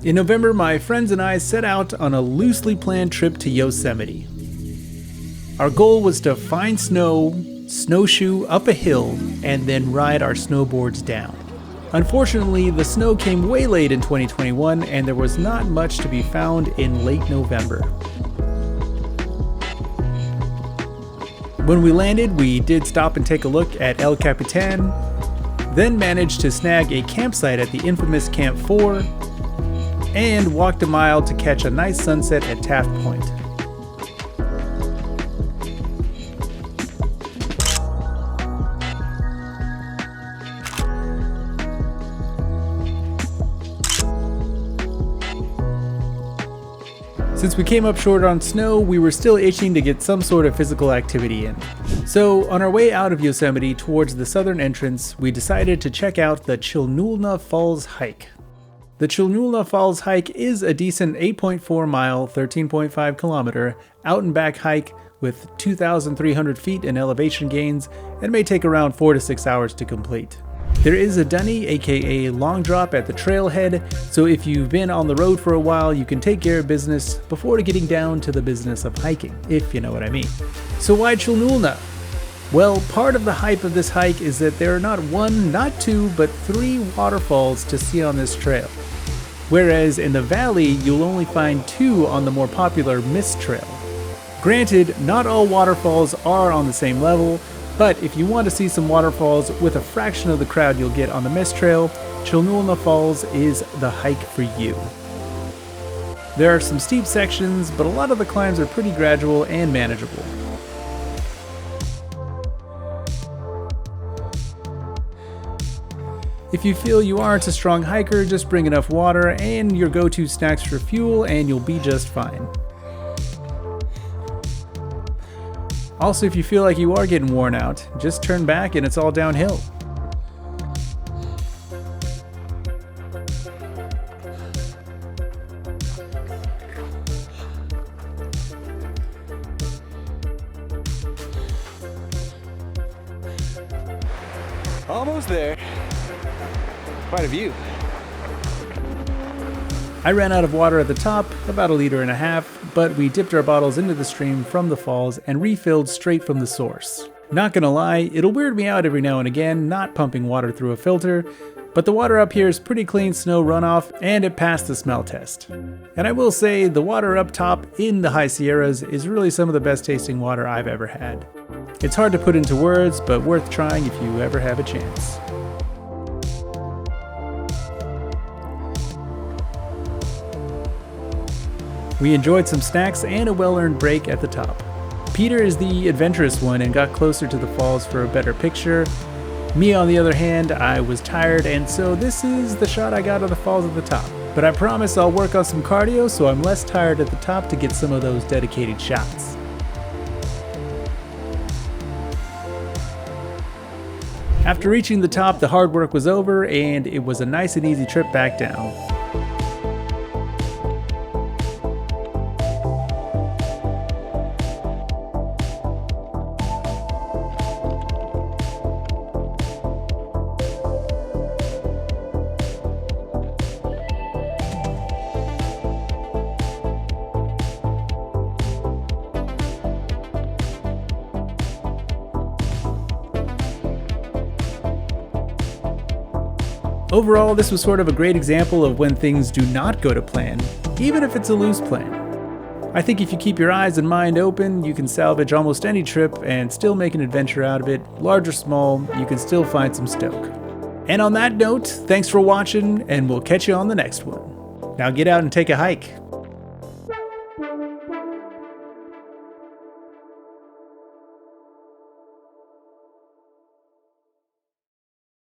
In November, my friends and I set out on a loosely planned trip to Yosemite. Our goal was to find snow, snowshoe up a hill, and then ride our snowboards down. Unfortunately, the snow came way late in 2021, and there was not much to be found in late November. When we landed, we did stop and take a look at El Capitan, then managed to snag a campsite at the infamous Camp 4, and walked a mile to catch a nice sunset at Taft Point. Since we came up short on snow, we were still itching to get some sort of physical activity in. So on our way out of Yosemite towards the southern entrance, we decided to check out the Chilnualna Falls hike. The Chilnualna Falls hike is a decent 8.4 mile, 13.5 kilometer out and back hike with 2,300 feet in elevation gains and may take around 4 to 6 hours to complete. There is a dunny, aka long drop at the trailhead, so if you've been on the road for a while, you can take care of business before getting down to the business of hiking, if you know what I mean. So why Chilnualna? Well, part of the hype of this hike is that there are not one, not two, but 3 waterfalls to see on this trail. Whereas in the valley, you'll only find 2 on the more popular Mist Trail. Granted, not all waterfalls are on the same level, but if you want to see some waterfalls with a fraction of the crowd you'll get on the Mist Trail, Chilnualna Falls is the hike for you. There are some steep sections, but a lot of the climbs are pretty gradual and manageable. If you feel you aren't a strong hiker, just bring enough water and your go-to snacks for fuel and you'll be just fine. Also, if you feel like you are getting worn out, just turn back and it's all downhill. Almost there. Quite a view. I ran out of water at the top, about 1.5 liters, but we dipped our bottles into the stream from the falls and refilled straight from the source. Not gonna lie, it'll weird me out every now and again not pumping water through a filter, but the water up here is pretty clean snow runoff and it passed the smell test. And I will say, the water up top in the High Sierras is really some of the best tasting water I've ever had. It's hard to put into words, but worth trying if you ever have a chance. We enjoyed some snacks and a well-earned break at the top. Peter is the adventurous one and got closer to the falls for a better picture. Me, on the other hand, I was tired, and so this is the shot I got of the falls at the top. But I promise I'll work on some cardio so I'm less tired at the top to get some of those dedicated shots. After reaching the top, the hard work was over and it was a nice and easy trip back down. Overall, this was sort of a great example of when things do not go to plan, even if it's a loose plan. I think if you keep your eyes and mind open, you can salvage almost any trip and still make an adventure out of it. Large or small, you can still find some stoke. And on that note, thanks for watching, and we'll catch you on the next one. Now get out and take a hike.